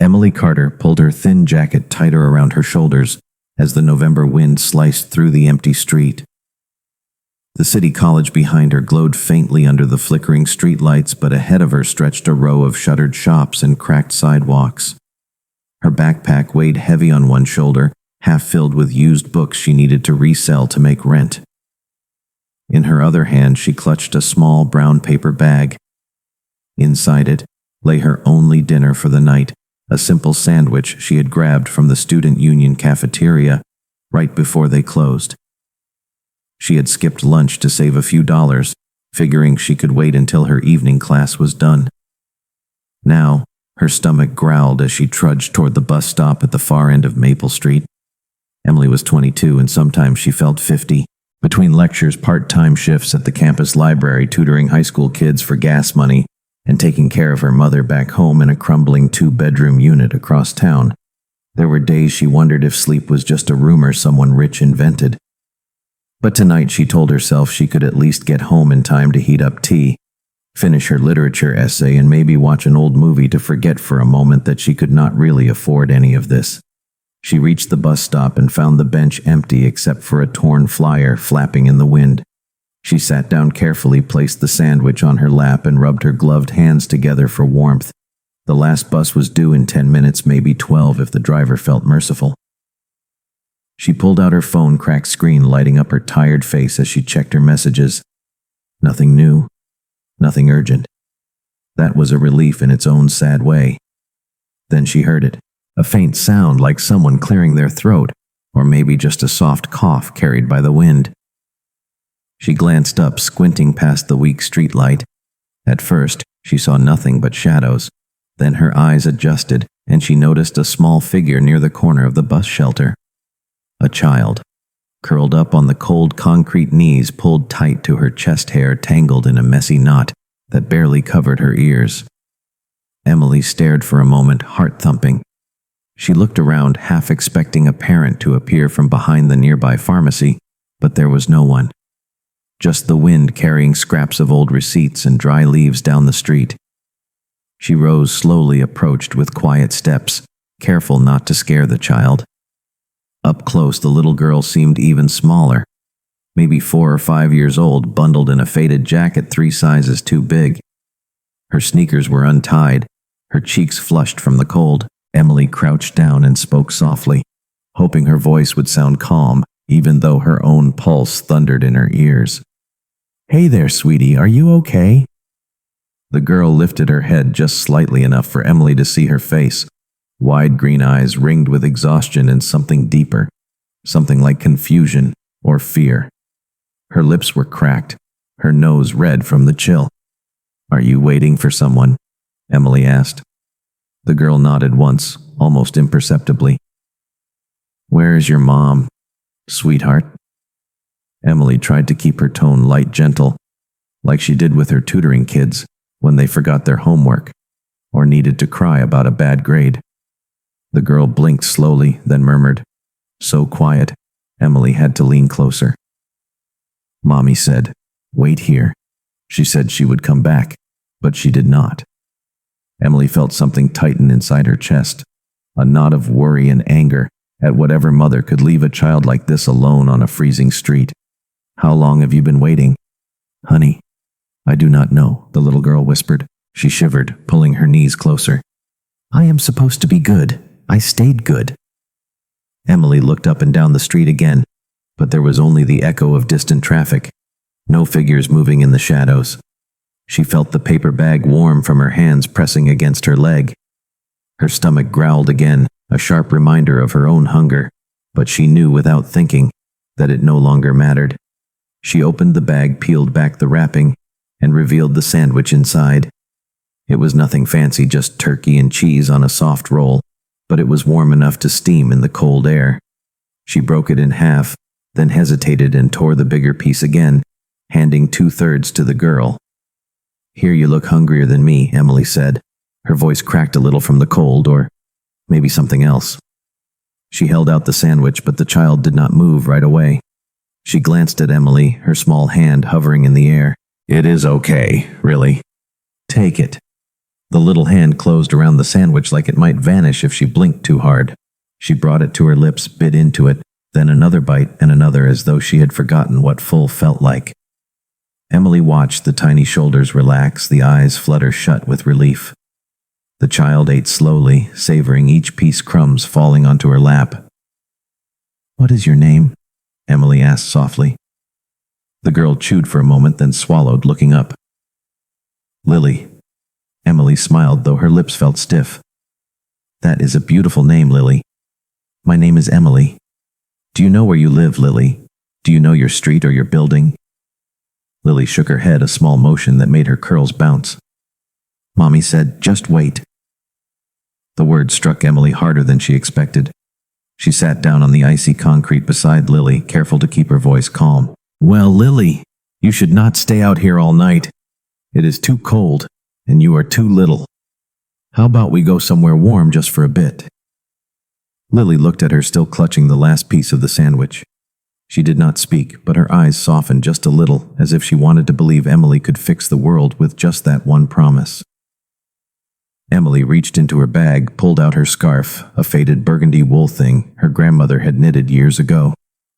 Emily Carter pulled her thin jacket tighter around her shoulders as the November wind sliced through the empty street. The city college behind her glowed faintly under the flickering streetlights, but ahead of her stretched a row of shuttered shops and cracked sidewalks. Her backpack weighed heavy on one shoulder, half filled with used books she needed to resell to make rent. In her other hand, she clutched a small brown paper bag. Inside it lay her only dinner for the night, a simple sandwich she had grabbed from the student union cafeteria right before they closed. She had skipped lunch to save a few dollars, figuring she could wait until her evening class was done. Now, her stomach growled as she trudged toward the bus stop at the far end of Maple Street. Emily was 22 and sometimes she felt 50. Between lectures, part-time shifts at the campus library, tutoring high school kids for gas money, and taking care of her mother back home in a crumbling 2-bedroom unit across town, there were days she wondered if sleep was just a rumor someone rich invented. But tonight she told herself she could at least get home in time to heat up tea, finish her literature essay, and maybe watch an old movie to forget for a moment that she could not really afford any of this. She reached the bus stop and found the bench empty except for a torn flyer flapping in the wind. She sat down carefully, placed the sandwich on her lap, and rubbed her gloved hands together for warmth. The last bus was due in 10 minutes, maybe 12 if the driver felt merciful. She pulled out her phone, cracked screen lighting up her tired face as she checked her messages. Nothing new, nothing urgent. That was a relief in its own sad way. Then she heard it, a faint sound like someone clearing their throat, or maybe just a soft cough carried by the wind. She glanced up, squinting past the weak streetlight. At first, she saw nothing but shadows. Then her eyes adjusted, and she noticed a small figure near the corner of the bus shelter. A child, curled up on the cold concrete knees, pulled tight to her chest hair tangled in a messy knot that barely covered her ears. Emily stared for a moment, heart thumping. She looked around, half expecting a parent to appear from behind the nearby pharmacy, but there was no one. Just the wind carrying scraps of old receipts and dry leaves down the street. She rose slowly, approached with quiet steps, careful not to scare the child. Up close, the little girl seemed even smaller, maybe 4 or 5 years old, bundled in a faded jacket 3 sizes too big. Her sneakers were untied, her cheeks flushed from the cold. Emily crouched down and spoke softly, hoping her voice would sound calm, even though her own pulse thundered in her ears. "Hey there, sweetie, are you okay?" The girl lifted her head just slightly enough for Emily to see her face. Wide green eyes ringed with exhaustion and something deeper, something like confusion or fear. Her lips were cracked, her nose red from the chill. "Are you waiting for someone?" Emily asked. The girl nodded once, almost imperceptibly. "Where is your mom, sweetheart?" Emily tried to keep her tone light, gentle, like she did with her tutoring kids when they forgot their homework or needed to cry about a bad grade. The girl blinked slowly, then murmured, so quiet, Emily had to lean closer. "Mommy said, wait here. She said she would come back, but she did not." Emily felt something tighten inside her chest, a knot of worry and anger at whatever mother could leave a child like this alone on a freezing street. "How long have you been waiting?" "Honey, I do not know," the little girl whispered. She shivered, pulling her knees closer. "I am supposed to be good. I stayed good." Emily looked up and down the street again, but there was only the echo of distant traffic, no figures moving in the shadows. She felt the paper bag warm from her hands pressing against her leg. Her stomach growled again, a sharp reminder of her own hunger, but she knew without thinking that it no longer mattered. She opened the bag, peeled back the wrapping, and revealed the sandwich inside. It was nothing fancy, just turkey and cheese on a soft roll, but it was warm enough to steam in the cold air. She broke it in half, then hesitated and tore the bigger piece again, handing 2/3 to the girl. "Here, you look hungrier than me," Emily said. Her voice cracked a little from the cold, or maybe something else. She held out the sandwich, but the child did not move right away. She glanced at Emily, her small hand hovering in the air. "It is okay, really. Take it." The little hand closed around the sandwich like it might vanish if she blinked too hard. She brought it to her lips, bit into it, then another bite and another as though she had forgotten what full felt like. Emily watched the tiny shoulders relax, the eyes flutter shut with relief. The child ate slowly, savoring each piece, crumbs falling onto her lap. "What is your name?" Emily asked softly. The girl chewed for a moment, then swallowed, looking up. "Lily." Emily smiled, though her lips felt stiff. "That is a beautiful name, Lily. My name is Emily. Do you know where you live, Lily? Do you know your street or your building?" Lily shook her head, a small motion that made her curls bounce. Mommy said, "Just wait." The word struck Emily harder than she expected. She sat down on the icy concrete beside Lily, careful to keep her voice calm. "Well, Lily, you should not stay out here all night. It is too cold, and you are too little. How about we go somewhere warm just for a bit?" Lily looked at her, still clutching the last piece of the sandwich. She did not speak, but her eyes softened just a little, as if she wanted to believe Emily could fix the world with just that one promise. Emily reached into her bag, pulled out her scarf, a faded burgundy wool thing her grandmother had knitted years ago.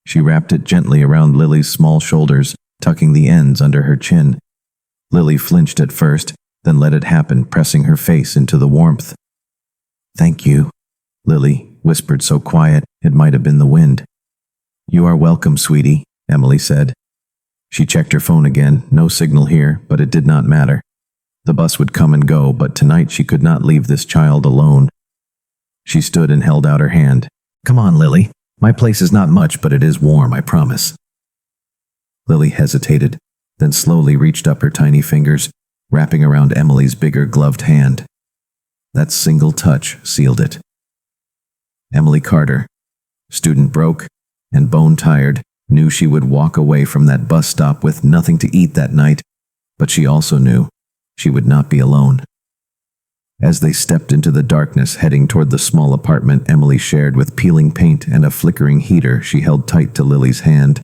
She wrapped it gently around Lily's small shoulders, tucking the ends under her chin. Lily flinched at first, then let it happen, pressing her face into the warmth. "Thank you," Lily whispered, so quiet it might have been the wind. "You are welcome, sweetie," Emily said. She checked her phone again, no signal here, but it did not matter. The bus would come and go, but tonight she could not leave this child alone. She stood and held out her hand. "Come on, Lily. My place is not much, but it is warm, I promise." Lily hesitated, then slowly reached up her tiny fingers, wrapping around Emily's bigger gloved hand. That single touch sealed it. Emily Carter, student broke and bone-tired, knew she would walk away from that bus stop with nothing to eat that night, but she also knew she would not be alone. As they stepped into the darkness, heading toward the small apartment Emily shared with peeling paint and a flickering heater, she held tight to Lily's hand.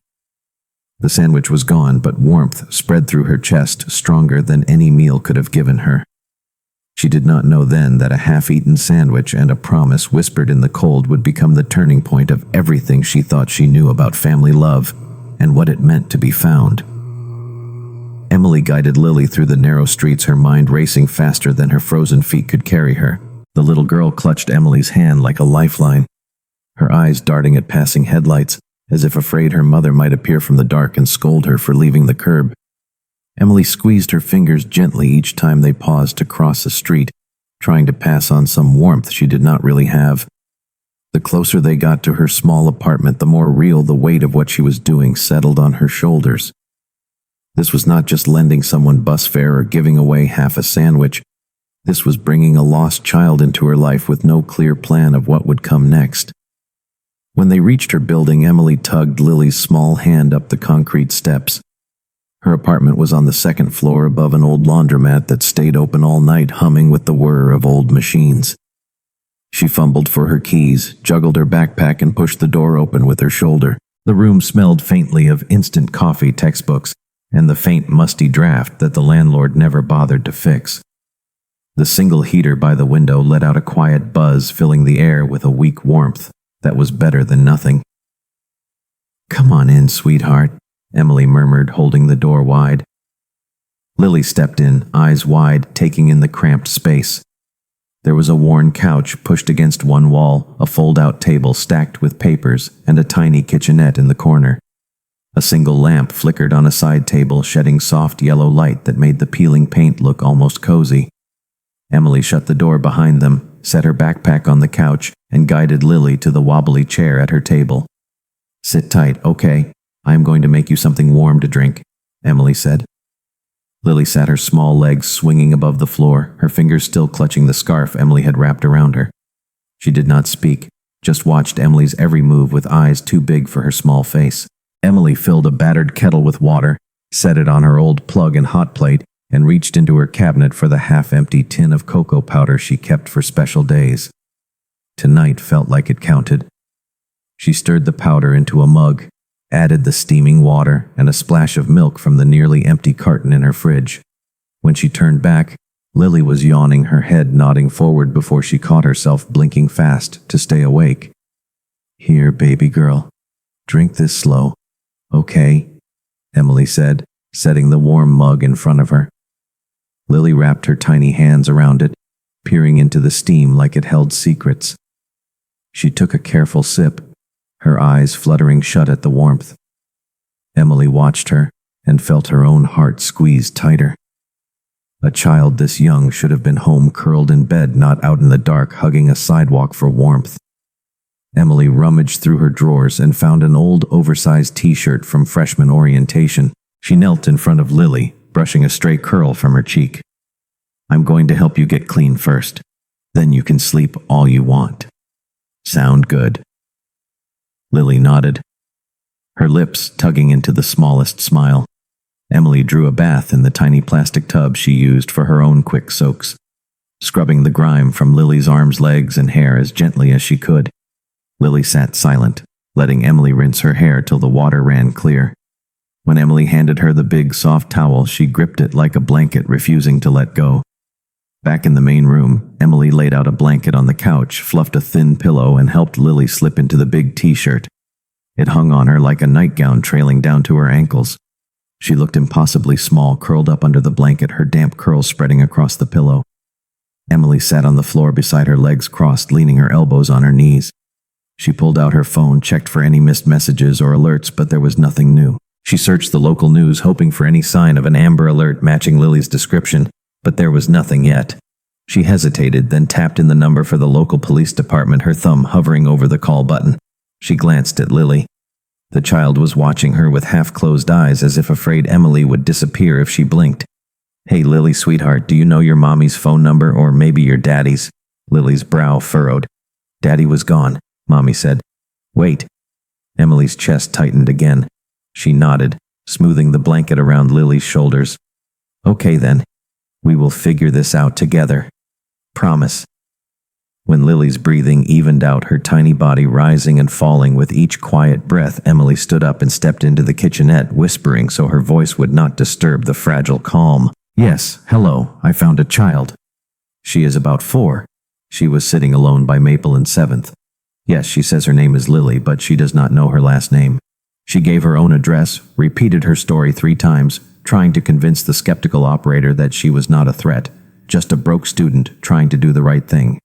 The sandwich was gone, but warmth spread through her chest, stronger than any meal could have given her. She did not know then that a half-eaten sandwich and a promise whispered in the cold would become the turning point of everything she thought she knew about family love and what it meant to be found. Emily guided Lily through the narrow streets, her mind racing faster than her frozen feet could carry her. The little girl clutched Emily's hand like a lifeline, her eyes darting at passing headlights, as if afraid her mother might appear from the dark and scold her for leaving the curb. Emily squeezed her fingers gently each time they paused to cross a street, trying to pass on some warmth she did not really have. The closer they got to her small apartment, the more real the weight of what she was doing settled on her shoulders. This was not just lending someone bus fare or giving away half a sandwich. This was bringing a lost child into her life with no clear plan of what would come next. When they reached her building, Emily tugged Lily's small hand up the concrete steps. Her apartment was on the second floor above an old laundromat that stayed open all night, humming with the whir of old machines. She fumbled for her keys, juggled her backpack, and pushed the door open with her shoulder. The room smelled faintly of instant coffee, textbooks, and the faint, musty draft that the landlord never bothered to fix. The single heater by the window let out a quiet buzz, filling the air with a weak warmth that was better than nothing. "Come on in, sweetheart," Emily murmured, holding the door wide. Lily stepped in, eyes wide, taking in the cramped space. There was a worn couch pushed against one wall, a fold-out table stacked with papers, and a tiny kitchenette in the corner. A single lamp flickered on a side table, shedding soft yellow light that made the peeling paint look almost cozy. Emily shut the door behind them, set her backpack on the couch, and guided Lily to the wobbly chair at her table. "Sit tight, okay? I am going to make you something warm to drink," Emily said. Lily sat, her small legs swinging above the floor, her fingers still clutching the scarf Emily had wrapped around her. She did not speak, just watched Emily's every move with eyes too big for her small face. Emily filled a battered kettle with water, set it on her old plug and hot plate, and reached into her cabinet for the half-empty tin of cocoa powder she kept for special days. Tonight felt like it counted. She stirred the powder into a mug, added the steaming water and a splash of milk from the nearly empty carton in her fridge. When she turned back, Lily was yawning, her head nodding forward before she caught herself blinking fast to stay awake. "Here, baby girl. Drink this slow. Okay," Emily said, setting the warm mug in front of her. Lily wrapped her tiny hands around it, peering into the steam like it held secrets. She took a careful sip, her eyes fluttering shut at the warmth. Emily watched her and felt her own heart squeeze tighter. A child this young should have been home curled in bed, not out in the dark hugging a sidewalk for warmth. Emily rummaged through her drawers and found an old oversized t-shirt from freshman orientation. She knelt in front of Lily, brushing a stray curl from her cheek. "I'm going to help you get clean first. Then you can sleep all you want. Sound good?" Lily nodded, her lips tugging into the smallest smile. Emily drew a bath in the tiny plastic tub she used for her own quick soaks, scrubbing the grime from Lily's arms, legs, and hair as gently as she could. Lily sat silent, letting Emily rinse her hair till the water ran clear. When Emily handed her the big, soft towel, she gripped it like a blanket, refusing to let go. Back in the main room, Emily laid out a blanket on the couch, fluffed a thin pillow, and helped Lily slip into the big t-shirt. It hung on her like a nightgown trailing down to her ankles. She looked impossibly small, curled up under the blanket, her damp curls spreading across the pillow. Emily sat on the floor beside her, legs crossed, leaning her elbows on her knees. She pulled out her phone, checked for any missed messages or alerts, but there was nothing new. She searched the local news, hoping for any sign of an Amber Alert matching Lily's description, but there was nothing yet. She hesitated, then tapped in the number for the local police department, her thumb hovering over the call button. She glanced at Lily. The child was watching her with half-closed eyes, as if afraid Emily would disappear if she blinked. "Hey, Lily, sweetheart, do you know your mommy's phone number, or maybe your daddy's?" Lily's brow furrowed. "Daddy was gone," Mommy said. "Wait." Emily's chest tightened again. She nodded, smoothing the blanket around Lily's shoulders. "Okay then. We will figure this out together. Promise." When Lily's breathing evened out, her tiny body rising and falling with each quiet breath, Emily stood up and stepped into the kitchenette, whispering so her voice would not disturb the fragile calm. "Yes, hello, I found a child. She is about 4. She was sitting alone by Maple and 7th. Yes, she says her name is Lily, but she does not know her last name. She gave her own address, repeated her story 3 times, trying to convince the skeptical operator that she was not a threat, just a broke student trying to do the right thing.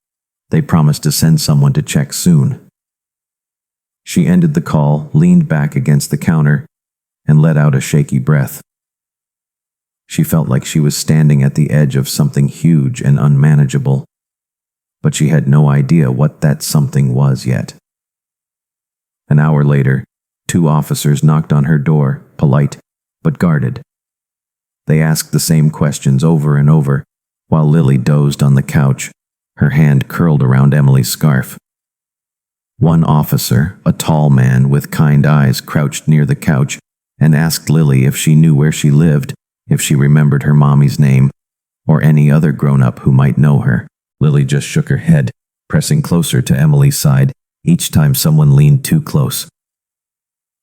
They promised to send someone to check soon." She ended the call, leaned back against the counter, and let out a shaky breath. She felt like she was standing at the edge of something huge and unmanageable, but she had no idea what that something was yet. An hour later, 2 officers knocked on her door, polite but guarded. They asked the same questions over and over, while Lily dozed on the couch, her hand curled around Emily's scarf. One officer, a tall man with kind eyes, crouched near the couch and asked Lily if she knew where she lived, if she remembered her mommy's name, or any other grown-up who might know her. Lily just shook her head, pressing closer to Emily's side each time someone leaned too close.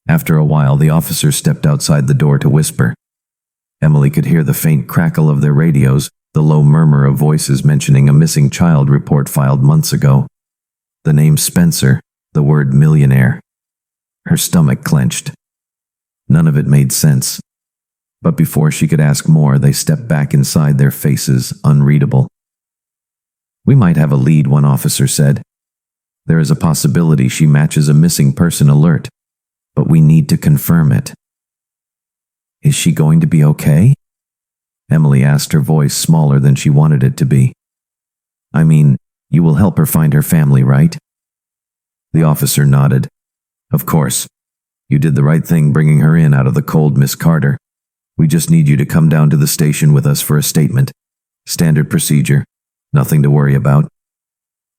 After a while, the officer stepped outside the door to whisper. Emily could hear the faint crackle of their radios, the low murmur of voices mentioning a missing child report filed months ago. The name Spencer, the word millionaire. Her stomach clenched. None of it made sense. But before she could ask more, they stepped back inside, their faces unreadable. "We might have a lead," one officer said. "There is a possibility she matches a missing person alert, but we need to confirm it." "Is she going to be okay?" Emily asked, her voice smaller than she wanted it to be. "I mean, you will help her find her family, right?" The officer nodded. "Of course. You did the right thing bringing her in out of the cold, Miss Carter. We just need you to come down to the station with us for a statement. Standard procedure. Nothing to worry about."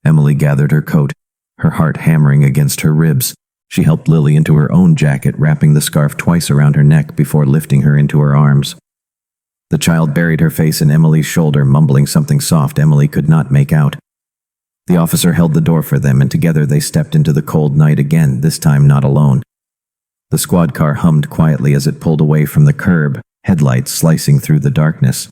Emily gathered her coat, her heart hammering against her ribs. She helped Lily into her own jacket, wrapping the scarf twice around her neck before lifting her into her arms. The child buried her face in Emily's shoulder, mumbling something soft Emily could not make out. The officer held the door for them, and together they stepped into the cold night again, this time not alone. The squad car hummed quietly as it pulled away from the curb, headlights slicing through the darkness.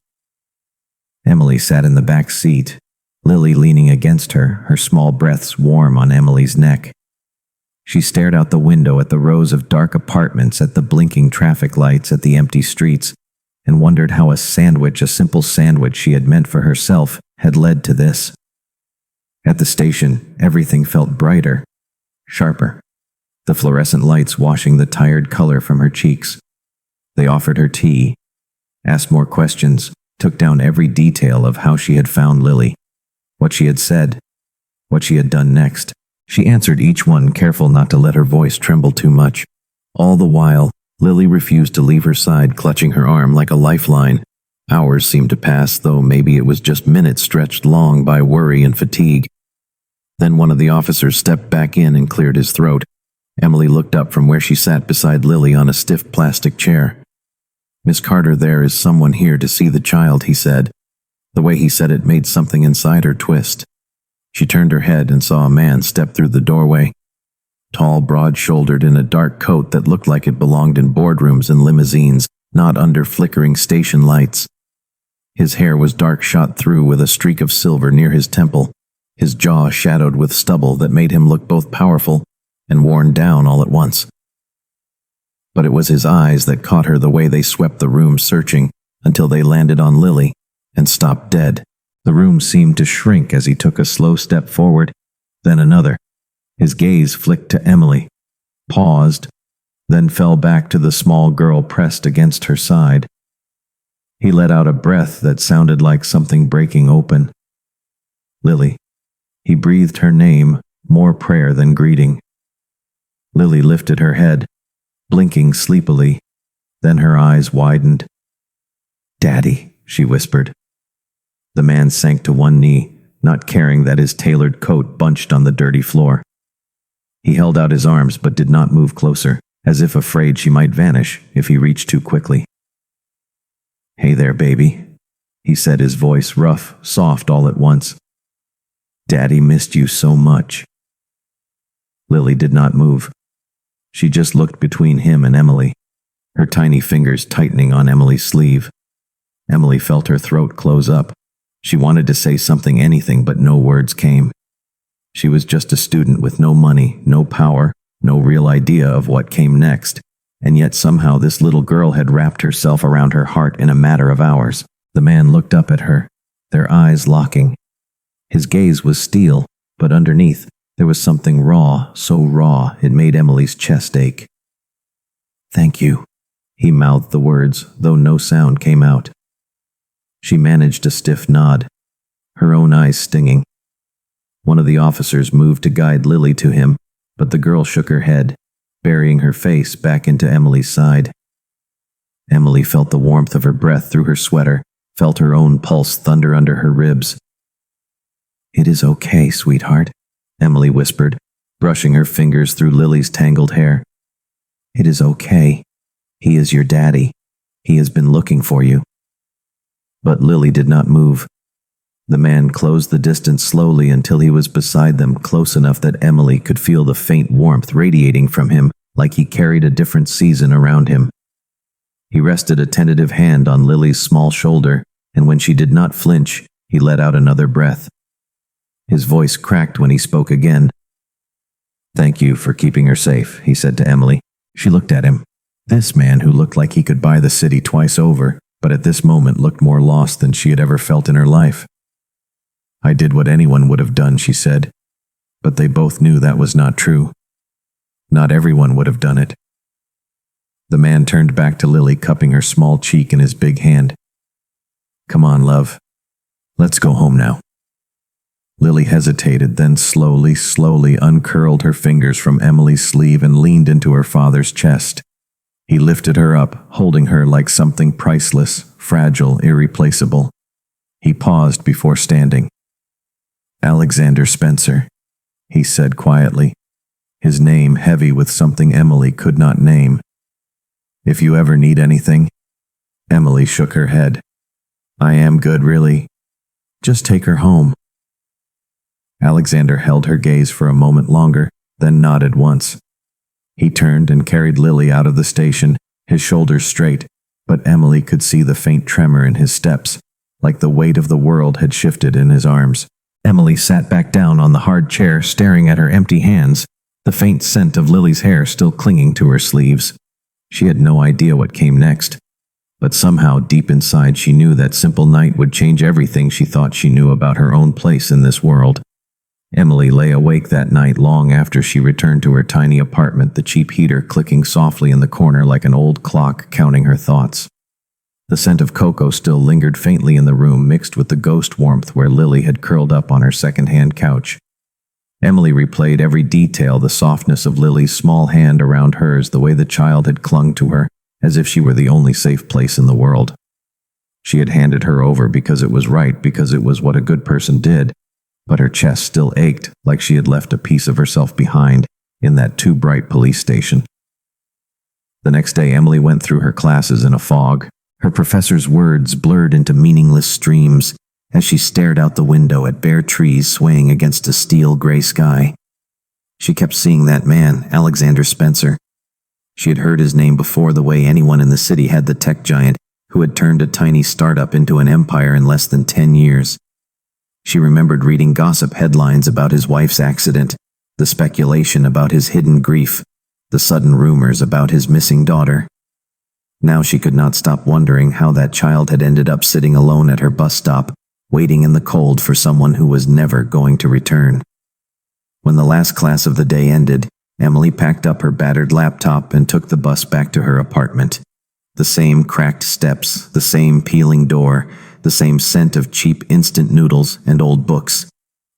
Emily sat in the back seat, Lily leaning against her, her small breaths warm on Emily's neck. She stared out the window at the rows of dark apartments, at the blinking traffic lights, at the empty streets, and wondered how a simple sandwich she had meant for herself, had led to this. At the station, everything felt brighter, sharper, the fluorescent lights washing the tired color from her cheeks. They offered her tea, asked more questions, took down every detail of how she had found Lily, what she had said, what she had done next. She answered each one, careful not to let her voice tremble too much. All the while, Lily refused to leave her side, clutching her arm like a lifeline. Hours seemed to pass, though maybe it was just minutes stretched long by worry and fatigue. Then one of the officers stepped back in and cleared his throat. Emily looked up from where she sat beside Lily on a stiff plastic chair. "Miss Carter, there is someone here to see the child," he said. The way he said it made something inside her twist. She turned her head and saw a man step through the doorway. Tall, broad-shouldered, in a dark coat that looked like it belonged in boardrooms and limousines, not under flickering station lights. His hair was dark, shot through with a streak of silver near his temple, his jaw shadowed with stubble that made him look both powerful and worn down all at once. But it was his eyes that caught her, the way they swept the room searching until they landed on Lily and stopped dead. The room seemed to shrink as he took a slow step forward, then another. His gaze flicked to Emily, paused, then fell back to the small girl pressed against her side. He let out a breath that sounded like something breaking open. "Lily." He breathed her name, more prayer than greeting. Lily lifted her head, blinking sleepily, then her eyes widened. "Daddy," she whispered. The man sank to one knee, not caring that his tailored coat bunched on the dirty floor. He held out his arms but did not move closer, as if afraid she might vanish if he reached too quickly. "Hey there, baby," he said, his voice rough, soft all at once. "Daddy missed you so much." Lily did not move. She just looked between him and Emily, her tiny fingers tightening on Emily's sleeve. Emily felt her throat close up. She wanted to say something, anything, but no words came. She was just a student with no money, no power, no real idea of what came next, and yet somehow this little girl had wrapped herself around her heart in a matter of hours. The man looked up at her, their eyes locking. His gaze was steel, but underneath, there was something raw, so raw it made Emily's chest ache. "Thank you," he mouthed the words, though no sound came out. She managed a stiff nod, her own eyes stinging. One of the officers moved to guide Lily to him, but the girl shook her head, burying her face back into Emily's side. Emily felt the warmth of her breath through her sweater, felt her own pulse thunder under her ribs. "It is okay, sweetheart," Emily whispered, brushing her fingers through Lily's tangled hair. "It is okay. He is your daddy. He has been looking for you." But Lily did not move. The man closed the distance slowly until he was beside them, close enough that Emily could feel the faint warmth radiating from him, like he carried a different season around him. He rested a tentative hand on Lily's small shoulder, and when she did not flinch, he let out another breath. His voice cracked when he spoke again. "Thank you for keeping her safe," he said to Emily. She looked at him. This man who looked like he could buy the city twice over, but at this moment looked more lost than she had ever felt in her life. "I did what anyone would have done," she said, but they both knew that was not true. Not everyone would have done it. The man turned back to Lily, cupping her small cheek in his big hand. "Come on, love. Let's go home now." Lily hesitated, then slowly uncurled her fingers from Emily's sleeve and leaned into her father's chest. He lifted her up, holding her like something priceless, fragile, irreplaceable. He paused before standing. "Alexander Spencer," he said quietly, his name heavy with something Emily could not name. "If you ever need anything." Emily shook her head. "I am good, really. Just take her home." Alexander held her gaze for a moment longer, then nodded once. He turned and carried Lily out of the station, his shoulders straight, but Emily could see the faint tremor in his steps, like the weight of the world had shifted in his arms. Emily sat back down on the hard chair, staring at her empty hands, the faint scent of Lily's hair still clinging to her sleeves. She had no idea what came next, but somehow deep inside she knew that simple night would change everything she thought she knew about her own place in this world. Emily lay awake that night long after she returned to her tiny apartment, the cheap heater clicking softly in the corner like an old clock counting her thoughts. The scent of cocoa still lingered faintly in the room, mixed with the ghost warmth where Lily had curled up on her second-hand couch. Emily replayed every detail, the softness of Lily's small hand around hers, the way the child had clung to her, as if she were the only safe place in the world. She had handed her over because it was right, because it was what a good person did, but her chest still ached like she had left a piece of herself behind in that too bright police station. The next day, Emily went through her classes in a fog. Her professor's words blurred into meaningless streams as she stared out the window at bare trees swaying against a steel gray sky. She kept seeing that man, Alexander Spencer. She had heard his name before, the way anyone in the city had the tech giant who had turned a tiny startup into an empire in less than 10 years. She remembered reading gossip headlines about his wife's accident, the speculation about his hidden grief, the sudden rumors about his missing daughter. Now she could not stop wondering how that child had ended up sitting alone at her bus stop, waiting in the cold for someone who was never going to return. When the last class of the day ended, Emily packed up her battered laptop and took the bus back to her apartment. The same cracked steps, the same peeling door, the same scent of cheap instant noodles and old books.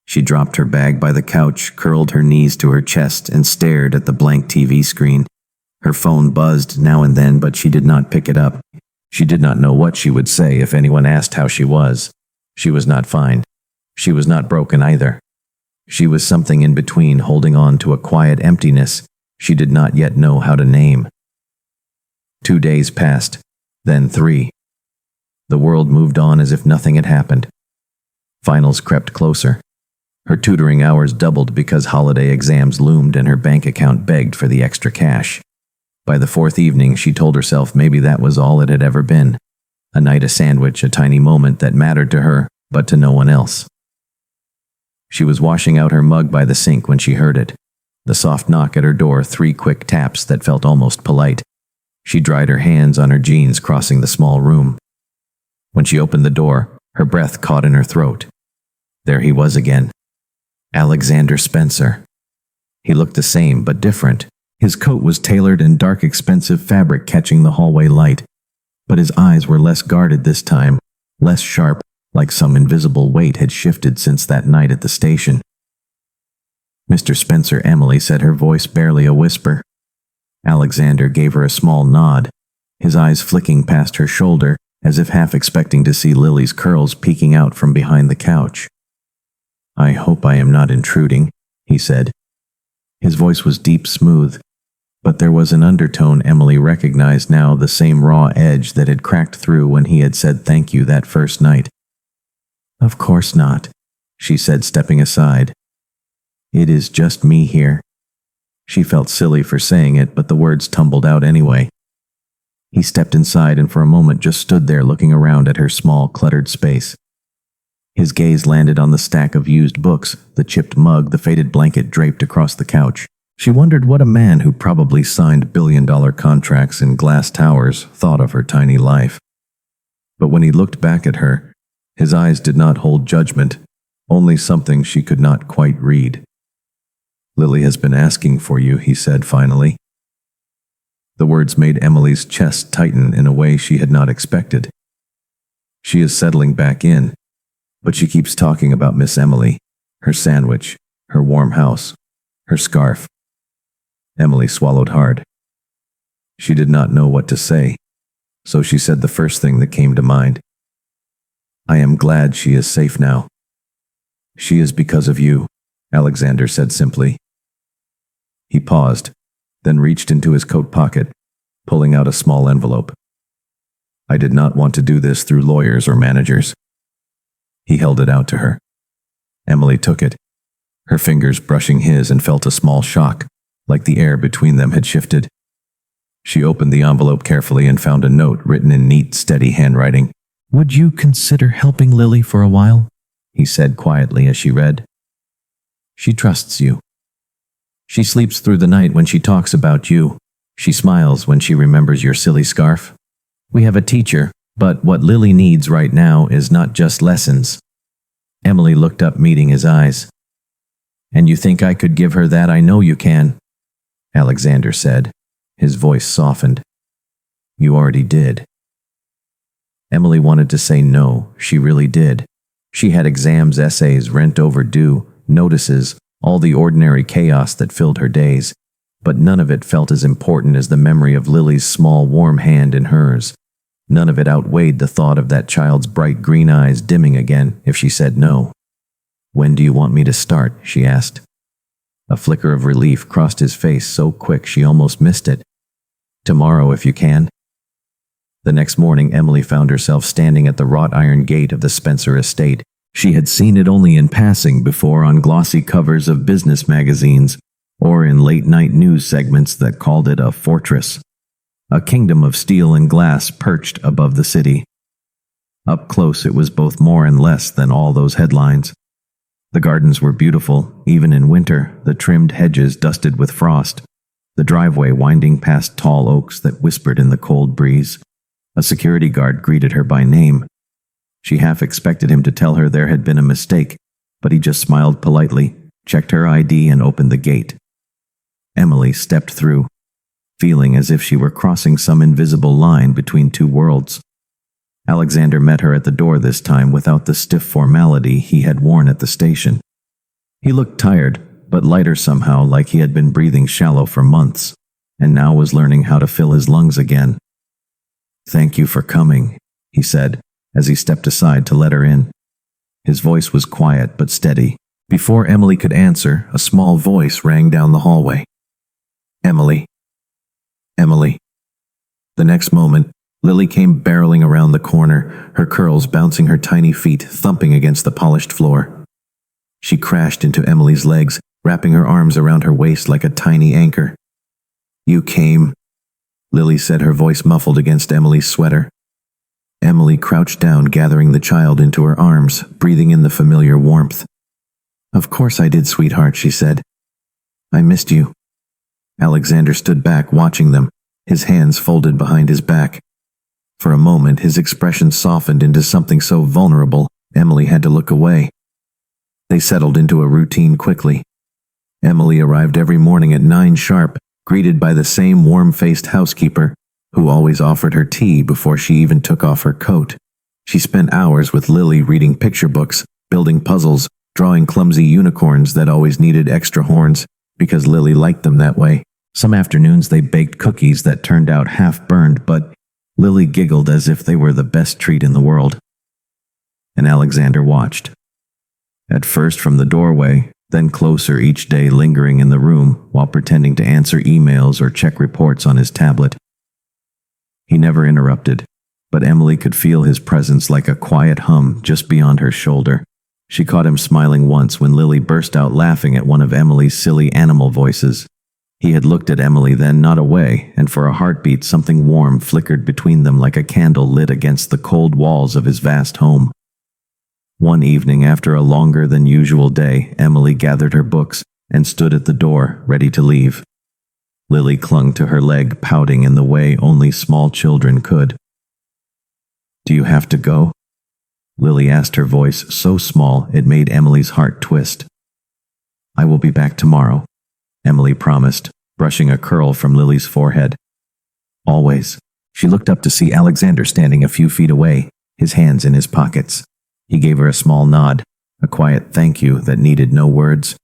She dropped her bag by the couch, curled her knees to her chest, and stared at the blank TV screen. Her phone buzzed now and then, but she did not pick it up. She did not know what she would say if anyone asked how she was. She was not fine. She was not broken either. She was something in between, holding on to a quiet emptiness she did not yet know how to name. 2 days passed, then 3. The world moved on as if nothing had happened. Finals crept closer. Her tutoring hours doubled because holiday exams loomed and her bank account begged for the extra cash. By the 4th evening, she told herself maybe that was all it had ever been. A night, a sandwich, a tiny moment that mattered to her, but to no one else. She was washing out her mug by the sink when she heard it. The soft knock at her door, 3 quick taps that felt almost polite. She dried her hands on her jeans, crossing the small room. When she opened the door, her breath caught in her throat. There he was again. Alexander Spencer. He looked the same, but different. His coat was tailored in dark, expensive fabric, catching the hallway light. But his eyes were less guarded this time, less sharp, like some invisible weight had shifted since that night at the station. Mr. Spencer, Emily said, her voice barely a whisper. Alexander gave her a small nod, his eyes flicking past her shoulder, as if half expecting to see Lily's curls peeking out from behind the couch. I hope I am not intruding, he said. His voice was deep, smooth, but there was an undertone Emily recognized now, the same raw edge that had cracked through when he had said thank you that first night. Of course not, she said, stepping aside. It is just me here. She felt silly for saying it, but the words tumbled out anyway. He stepped inside and for a moment just stood there looking around at her small, cluttered space. His gaze landed on the stack of used books, the chipped mug, the faded blanket draped across the couch. She wondered what a man who probably signed billion-dollar contracts in glass towers thought of her tiny life. But when he looked back at her, his eyes did not hold judgment, only something she could not quite read. Lily has been asking for you, he said finally. The words made Emily's chest tighten in a way she had not expected. She is settling back in, but she keeps talking about Miss Emily, her sandwich, her warm house, her scarf. Emily swallowed hard. She did not know what to say, so she said the first thing that came to mind. I am glad she is safe now. She is because of you, Alexander said simply. He paused, then reached into his coat pocket, pulling out a small envelope. I did not want to do this through lawyers or managers. He held it out to her. Emily took it, her fingers brushing his, and felt a small shock, like the air between them had shifted. She opened the envelope carefully and found a note written in neat, steady handwriting. Would you consider helping Lily for a while? He said quietly as she read. She trusts you. She sleeps through the night when she talks about you. She smiles when she remembers your silly scarf. We have a teacher, but what Lily needs right now is not just lessons. Emily looked up, meeting his eyes. And you think I could give her that? I know you can, Alexander said. His voice softened. You already did. Emily wanted to say no, she really did. She had exams, essays, rent overdue, notices, all the ordinary chaos that filled her days, but none of it felt as important as the memory of Lily's small, warm hand in hers. None of it outweighed the thought of that child's bright green eyes dimming again if she said no. When do you want me to start? She asked. A flicker of relief crossed his face so quick she almost missed it. Tomorrow, if you can. The next morning, Emily found herself standing at the wrought iron gate of the Spencer estate. She had seen it only in passing before on glossy covers of business magazines or in late-night news segments that called it a fortress, a kingdom of steel and glass perched above the city. Up close, it was both more and less than all those headlines. The gardens were beautiful, even in winter, the trimmed hedges dusted with frost, the driveway winding past tall oaks that whispered in the cold breeze. A security guard greeted her by name. She half expected him to tell her there had been a mistake, but he just smiled politely, checked her ID, and opened the gate. Emily stepped through, feeling as if she were crossing some invisible line between two worlds. Alexander met her at the door this time without the stiff formality he had worn at the station. He looked tired, but lighter somehow, like he had been breathing shallow for months, and now was learning how to fill his lungs again. Thank you for coming, he said, as he stepped aside to let her in. His voice was quiet but steady. Before Emily could answer, a small voice rang down the hallway. Emily. Emily. The next moment, Lily came barreling around the corner, her curls bouncing her tiny feet, thumping against the polished floor. She crashed into Emily's legs, wrapping her arms around her waist like a tiny anchor. You came, Lily said, her voice muffled against Emily's sweater. Emily crouched down, gathering the child into her arms, breathing in the familiar warmth. Of course I did, sweetheart, she said. I missed you. Alexander stood back, watching them, his hands folded behind his back. For a moment, his expression softened into something so vulnerable, Emily had to look away. They settled into a routine quickly. Emily arrived every morning at 9 sharp, greeted by the same warm-faced housekeeper, who always offered her tea before she even took off her coat. She spent hours with Lily reading picture books, building puzzles, drawing clumsy unicorns that always needed extra horns, because Lily liked them that way. Some afternoons they baked cookies that turned out half-burned, but Lily giggled as if they were the best treat in the world. And Alexander watched. At first from the doorway, then closer each day, lingering in the room while pretending to answer emails or check reports on his tablet. He never interrupted, but Emily could feel his presence like a quiet hum just beyond her shoulder. She caught him smiling once when Lily burst out laughing at one of Emily's silly animal voices. He had looked at Emily, then not away, and for a heartbeat something warm flickered between them like a candle lit against the cold walls of his vast home. One evening, after a longer than usual day, Emily gathered her books and stood at the door, ready to leave. Lily clung to her leg, pouting in the way only small children could. Do you have to go? Lily asked, her voice so small it made Emily's heart twist. I will be back tomorrow, Emily promised, brushing a curl from Lily's forehead. Always. She looked up to see Alexander standing a few feet away, his hands in his pockets. He gave her a small nod, a quiet thank you that needed no words.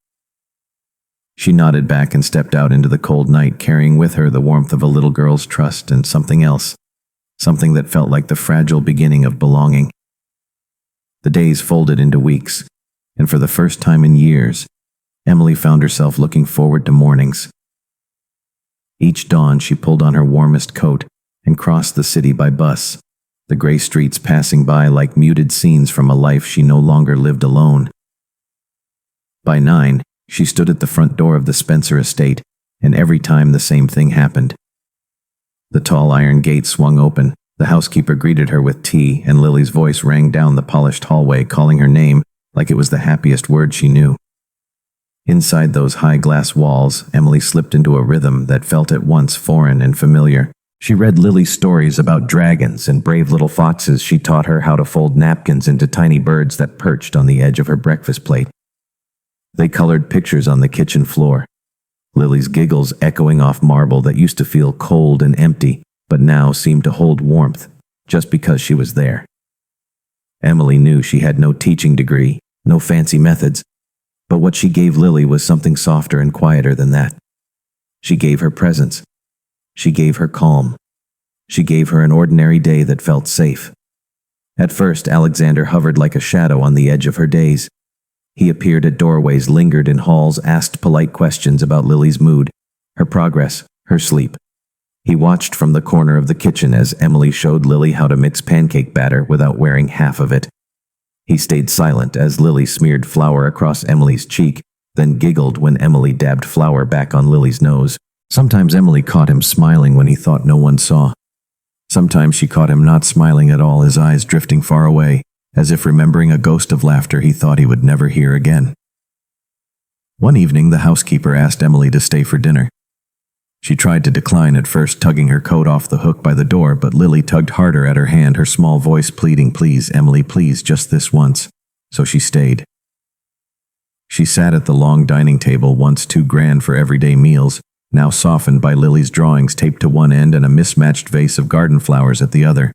She nodded back and stepped out into the cold night, carrying with her the warmth of a little girl's trust and something else, something that felt like the fragile beginning of belonging. The days folded into weeks, and for the first time in years, Emily found herself looking forward to mornings. Each dawn she pulled on her warmest coat and crossed the city by bus, the gray streets passing by like muted scenes from a life she no longer lived alone. By 9, she stood at the front door of the Spencer estate, and every time the same thing happened. The tall iron gate swung open, The housekeeper greeted her with tea, and Lily's voice rang down the polished hallway, calling her name like it was the happiest word she knew. Inside those high glass walls, Emily slipped into a rhythm that felt at once foreign and familiar. She read Lily's stories about dragons and brave little foxes. She taught her how to fold napkins into tiny birds that perched on the edge of her breakfast plate. They colored pictures on the kitchen floor, Lily's giggles echoing off marble that used to feel cold and empty, but now seemed to hold warmth, just because she was there. Emily knew she had no teaching degree, no fancy methods, but what she gave Lily was something softer and quieter than that. She gave her presence. She gave her calm. She gave her an ordinary day that felt safe. At first, Alexander hovered like a shadow on the edge of her days. He appeared at doorways, lingered in halls, asked polite questions about Lily's mood, her progress, her sleep. He watched from the corner of the kitchen as Emily showed Lily how to mix pancake batter without wearing half of it. He stayed silent as Lily smeared flour across Emily's cheek, then giggled when Emily dabbed flour back on Lily's nose. Sometimes Emily caught him smiling when he thought no one saw. Sometimes she caught him not smiling at all, his eyes drifting far away, as if remembering a ghost of laughter he thought he would never hear again. One evening, the housekeeper asked Emily to stay for dinner. She tried to decline at first, tugging her coat off the hook by the door, but Lily tugged harder at her hand, her small voice pleading, "Please, Emily, please, just this once." So she stayed. She sat at the long dining table, once too grand for everyday meals, now softened by Lily's drawings taped to one end and a mismatched vase of garden flowers at the other.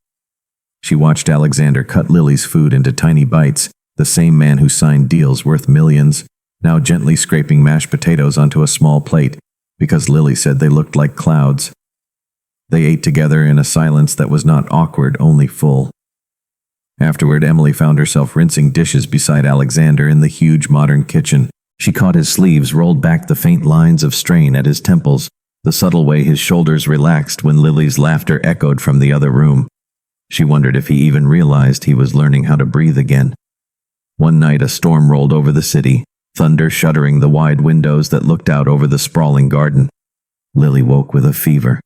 She watched Alexander cut Lily's food into tiny bites, the same man who signed deals worth millions, now gently scraping mashed potatoes onto a small plate, because Lily said they looked like clouds. They ate together in a silence that was not awkward, only full. Afterward, Emily found herself rinsing dishes beside Alexander in the huge modern kitchen. She caught his sleeves, rolled back the faint lines of strain at his temples, the subtle way his shoulders relaxed when Lily's laughter echoed from the other room. She wondered if he even realized he was learning how to breathe again. One night a storm rolled over the city, thunder shuttering the wide windows that looked out over the sprawling garden. Lily woke with a fever,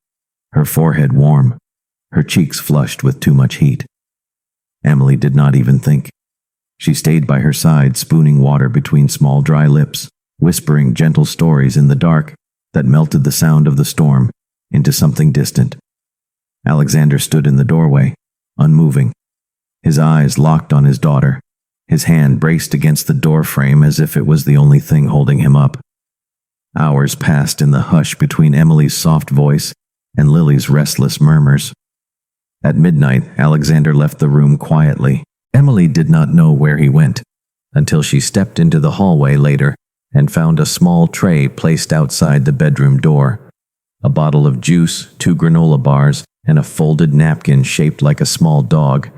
her forehead warm, her cheeks flushed with too much heat. Emily did not even think. She stayed by her side, spooning water between small dry lips, whispering gentle stories in the dark that melted the sound of the storm into something distant. Alexander stood in the doorway, unmoving, his eyes locked on his daughter, his hand braced against the door frame as if it was the only thing holding him up. Hours passed in the hush between Emily's soft voice and Lily's restless murmurs. At midnight, Alexander left the room quietly. Emily did not know where he went, until she stepped into the hallway later and found a small tray placed outside the bedroom door. A bottle of juice, 2 granola bars, and a folded napkin shaped like a small dog.